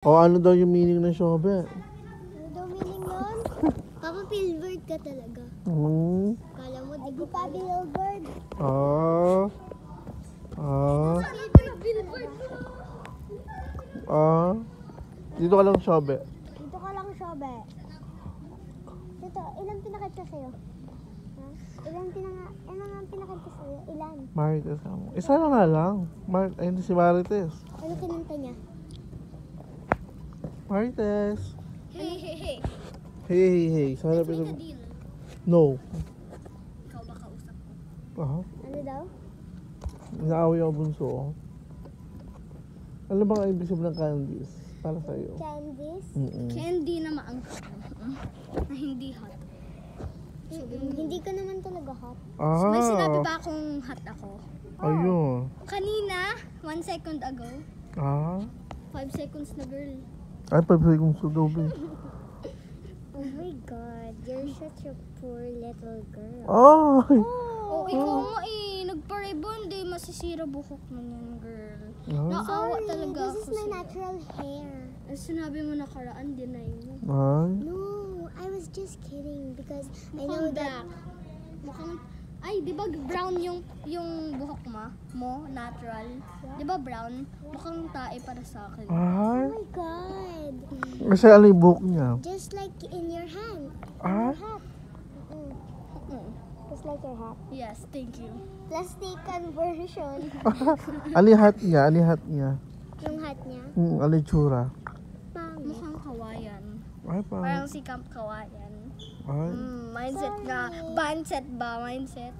O ano daw yung meaning ng Shobe? Ano daw meaning nun? Papa Billboard ka talaga. Kala mo di ko pa Billboard. Dito ka lang Shobe. Dito ka lang, Shobe. Dito, ilan pinakita sa'yo? Ha? Ilan pinakita sa'yo? Ilan? Marites ako. Isa na nga lang. Ayun si Marites. Ano kinanta niya? Marites. Hey. Hey. Sana Make a deal. No. Ikaw ba kausap ko? Aha. Ano daw? Inaaway ako bunso. Ano bang ibig sabihin ng candies? Para sa'yo. Candies? Candy na maangkat. Na hindi hot. Hindi ka naman talaga hot. May sinabi ba akong hot ako? Ayun. Kanina, 1 second ago, 5 seconds na girl. Ay, 5 seconds to go, babe. Oh my God, you're such a poor little girl. Ay! Oh, ikaw nga nagpa-ribbon, di masisira buhok mo yan, girl. Naawa talaga This is ako my sa'yo. natural hair. Ang sinabi mo nakaraan, deny mo. Ay. No, I was just kidding because I know Mukhang that. Mukhang, ay, di ba brown yung buhok mo? Natural. Di ba brown? Mukhang tae para sa akin. Ay. Oh my God, Kasi ano yung buhok niya? just like in your hand. Ah? Your hat. Just like your hat. Yes, thank you. Plastic conversion. Ano yung hat niya? Ano yung hat niya? Yung hat niya. Ano yung tsura? Pangit. Mukhang kawayan. Ay, Parang si Camp Kawayan. Ay. Mindset nga. Mindset ba? Mindset.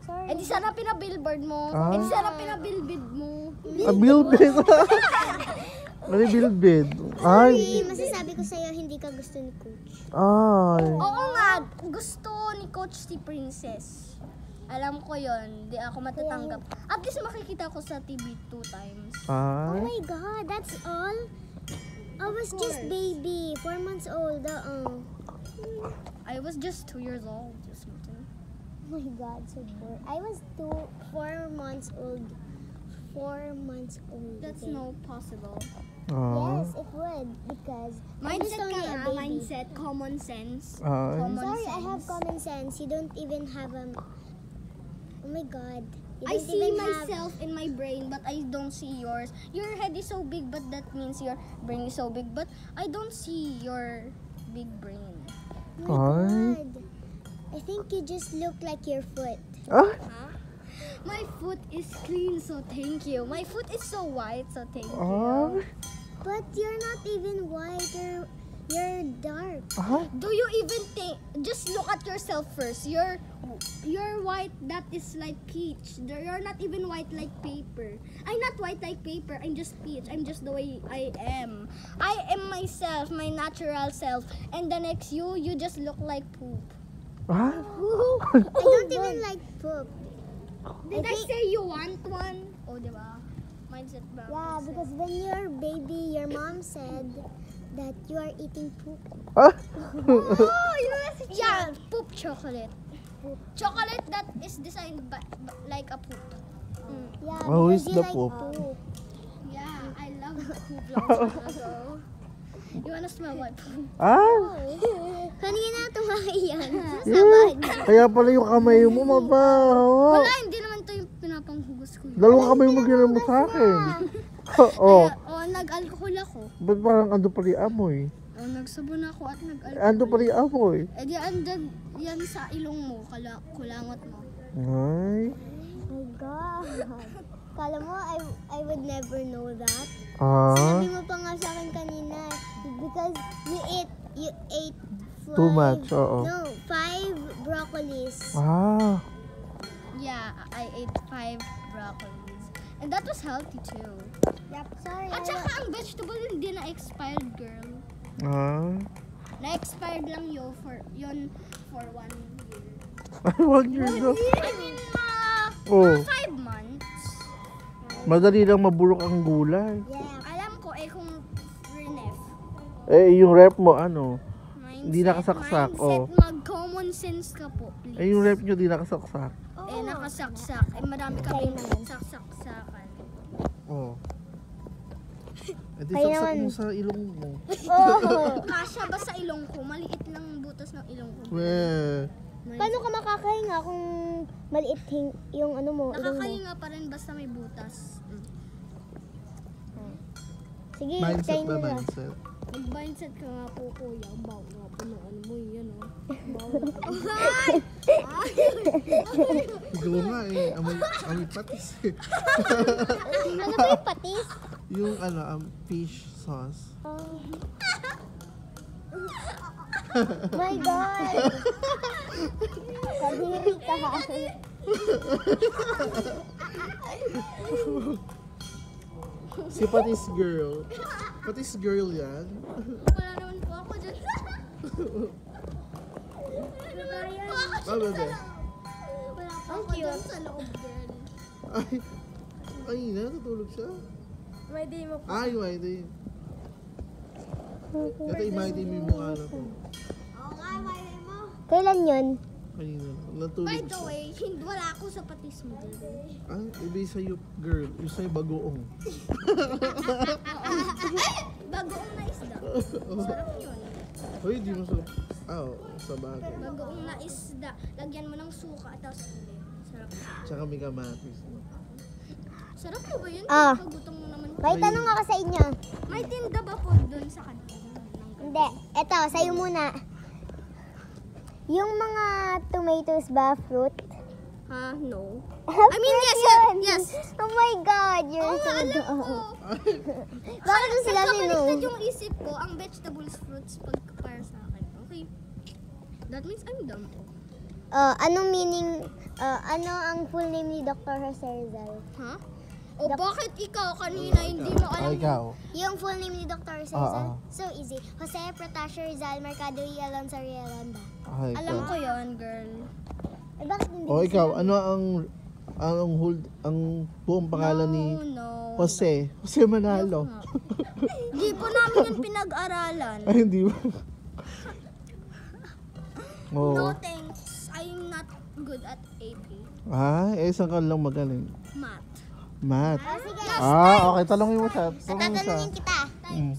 Sorry. Eh di sana pinabillboard mo. Eh di sana pinabillboard mo. Bilbid. Ano yung bilbid? Ay. Sorry, masasabi ko sa'yo, hindi ka gusto ni Coach. Ay. Oo nga, gusto ni Coach si Princess. Alam ko yon, di ako matatanggap. At least makikita ko sa TV 2 times. Oh Ay. my God, that's all? I was just baby, 4 months old. I was just 2 years old. Just me too. Oh my God, so poor. I was 4 months old. 4 months old. That's okay? no possible. Yes, it would because I'm just Mindset only ka a nga, baby. mindset, common sense. Ay. Common Sorry, I sense. have common sense. You don't even have Oh my God. You I don't see even myself in my brain, but I don't see yours. Your head is so big, but that means your brain is so big, but I don't see your big brain. Oh my Ay. God. I think you just look like your foot. Ah. My foot is clean, so thank you. My foot is so white, so thank you. Ay. But you're not even white. You're dark. Ay. Do you even think? Just look at yourself first. You're white. That is like peach. You're not even white like paper. I'm not white like paper. I'm just peach. I'm just the way I am. I am myself, my natural self. And the next you just look like poop. Ah. I don't even like poop. Did I say you want one? Oh, diba? Mindset ba? Yeah, because when you're baby, your mom said that you are eating poop. Ah. Oh, you know that's yeah, poop chocolate. Chocolate that is designed like a poop. Yeah, Oh, because is you the like poop? poop. Yeah, I love poop long time ago. You wanna smell my poop? Ah. Kanina tumahay yan. Yeah. Kaya pala yung kamay mo mabaho. Wala, hindi naman to yung pinapanghugas ko. Dalawang kamay mo ginano mo sa akin. Oh. Nag-alcohol ako. Ba't parang ando pa rin amoy? Nagsabon ako at nag-alcohol. Ando pa rin amoy. Eh di andad yan sa ilong mo, kulangot mo. Ay. Oh my God. Kala mo, I would never know that. Ah. Sabi mo pa nga sa akin kanina, because you ate Too much, oo. No, 5 broccolis. Ah. Yeah, I ate 5 broccolis. And that was healthy too. Yep, sorry. At saka ang vegetable hindi na expired, girl. Ah. Na-expired lang yun for 1 year. 1 year na. I mean, Oh. 5 months. Madali lang mabulok ang gulay. Yeah. Alam ko kung renef. Eh, yung rep mo, ano? Mindset, Hindi nakasaksak, mindset, oh. mag-common sense ka po, please. Eh, yung rep nyo di nakasaksak. Nakasaksak. Marami kaming saksak-sakan. Oh. Eh, di Kaya saksak naman. mo sa ilong mo. Oh. Kasya ba sa ilong ko? Maliit lang ang butas ng ilong ko. Weh. Paano ka makakahinga kung maliit yung ano mo, ilong mo? Nakakahinga pa rin basta may butas. Sige, Mindset try ba, nyo na. mindset? Mag-mindset ka nga po, kuya. Bawo nga po ng ano mo yan, oh. Ikaw nga eh, amoy patis eh. Ano ba yung patis? Yung fish sauce. Oh. My God! Kadiri ka. Si Patis Girl. Patis Girl yan. Wala naman po ako dyan. Ah, bebe. Wala po ako dyan sa loob, girl. Ay, natutulog siya. May day mo po. Ay, why din. Ito, imagine mo yung mukha na to. Oo nga, may day mo. Kailan yun? Kanina, natulog By the siya. way, wala ako sa patis mo, girl. Ah, iba yung sa'yo, girl. Yung sa'yo, bagoong. Bagoong na isda. Sarap yun. Hoy, di mo sa... Oo, sa bagay. Bagoong na isda. Lagyan mo ng suka at tapos ulit. Sarap. Tsaka may kamatis. Sarap po ba yun? Ah. Pagutom mo naman. May tanong ako sa inyo. May tinda ba po dun sa kanila? Hindi. Eto, sa'yo muna. Yung mga tomatoes ba, fruit? Ha? No. I mean, yes, yun. yes. Oh my God, you're Oo so nga, alam dumb. ko. Bakit mo sila Nagkabaliktad sinong? yung isip ko, ang vegetables, fruits, para sa akin. Okay. That means I'm dumb. Anong meaning, ano ang full name ni Dr. Jose Rizal? Ha? O bakit ikaw kanina hindi mo alam? ikaw. Yung full name ni Dr. Jose Rizal? So easy. Jose Protasio Rizal Mercado y Alonso Rielanda. Ah, ikaw. Alam ko yon, girl. Eh, bakit hindi? O ikaw, ano ang buong pangalan ni No. Jose? Jose Manalo. Hindi po namin yan pinag-aralan. Ay, hindi ba? Oo. No thanks. I'm not good at AP. Saan ka lang magaling? Math. Math. Sige. Okay, talongin mo siya. Talongin mo siya. Tatanungin kita. Mm.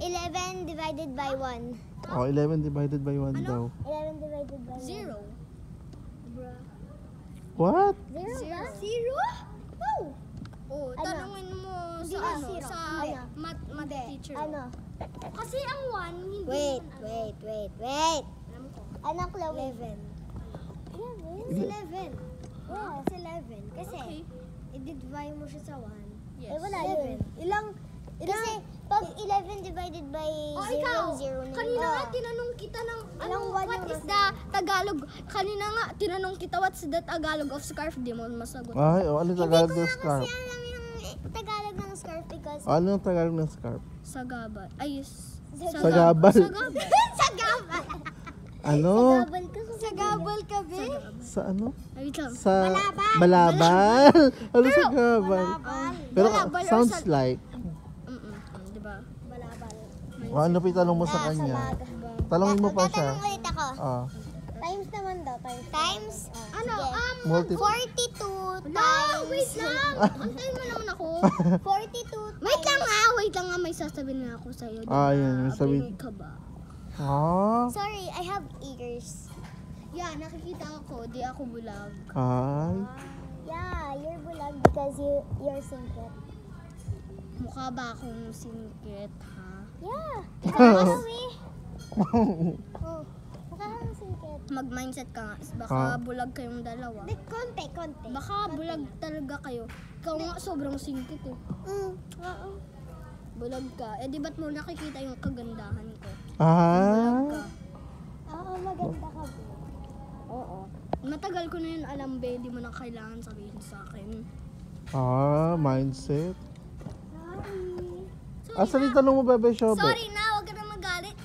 11 divided by 1. 11 divided by 1 daw. 11 divided by 1. Zero. What? Zero? Zero? Wow. Oh, Ano? tanungin mo Hindi sa na ano, zero. sa Hindi. math teacher. Ano? Kasi ang 1 hindi Wait. Alam ko. Anong clue? 11. Hindi. 11. Yeah, it's 11. Kasi, Okay. i-divide mo siya sa 1. Yes. Eh, wala yun. Ilang? Kasi, pag 11 divided by Oh, 0, ikaw. 0 na Kanina nga tinanong kita ng Ilang one what yung is nasa- the Tagalog? Kanina nga tinanong kita what's the Tagalog of scarf? Di mo masagot. Ano Tagalog ng scarf? Kasi alam yung Tagalog ng scarf because... Ano ang Tagalog ng scarf? Sagabal. Ay, Sagabal. Sagabal. Sagabal! Ano? Sagabal ka. Sagabal ka, be? Sa ano? Ay, wait lang. Sa Malabal. Malabal. Ano sagabal? Pero Malabal or sounds sag- like. Di ba? Balabal. Ano pa itanong mo sa kanya? Talongin mo pa siya. Tatanong ulit ako. Ah, Times naman daw. Times? Ano? multi 42 No, times... wait lang. Antayin mo naman ako. 42 Wait lang nga. May sasabihin na ako sa'yo. Yan, may sabihin. Abinig ka ba? Sorry, I have ears. Yeah, nakikita ako. Di ako bulag. Ay. Yeah, you're bulag because you're singkit. Mukha ba akong singkit, ha? Yeah. Ikaw Oh, mukha kang singkit. Mag-mindset ka nga. Ah. Baka bulag kayong dalawa. Konti. Baka bulag talaga kayo. Ikaw nga sobrang singkit eh. Oo. Bulag ka. Eh di ba't mo nakikita yung kagandahan ko? Bulag Ah. ka. Oo, maganda ka, bro. Oo. Matagal ko na yun alam, be. Di mo na kailangan sabihin sa akin. Mindset. Sorry. Asan yung tanong mo, Bebe Shobe? Sorry na, huwag ka na magalit.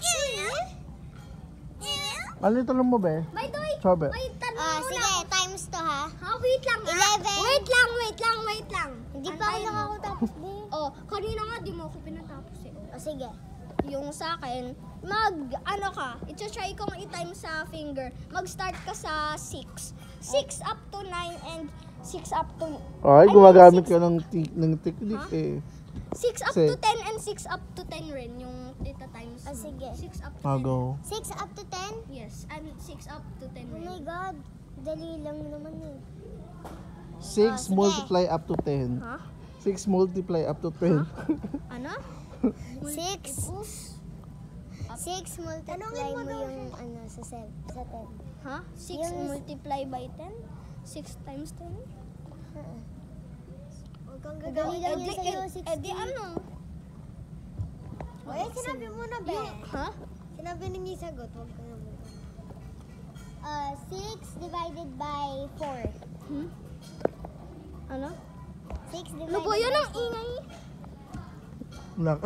Ano yung tanong mo, Be? By the way, Shobe. may tanong muna. Sige, times to ha. Ha, wait lang ha. 11. Wait lang. Hindi pa ako Antayin mo. nakakatapos din. Oh, kanina nga di mo ako pinatapos eh. O sige. Yung sa akin, i-try kong i-time sa finger. Mag-start ka sa 6. 6 up to 9 and 6 up to... Ay, gumagamit ka ng technique eh. 6 up Say. to 10 and 6 up to 10 rin. Yung data times. Ah, sige. 6 up to 10. Go. 6 up to 10? Yes, and 6 up to 10 Oh my rin. God. Dali lang naman eh. 6 sige. multiply up to 10. Ha? 6 multiply up to 10. Ano? 6. Equals? 6 multiply mo yung ano sa 10. Ha? 6 Yung- multiply by 10? 6 times 10? Huwag kang gagawin lang yun sa'yo, 16. Edi ano? Oy, sinabi mo na, be. Ha? Sinabi niyo yung sagot. Huwag ka naman. 6 divided by 4. Hmm? Ano? 6 divided Ano po yun ang ingay? Nak.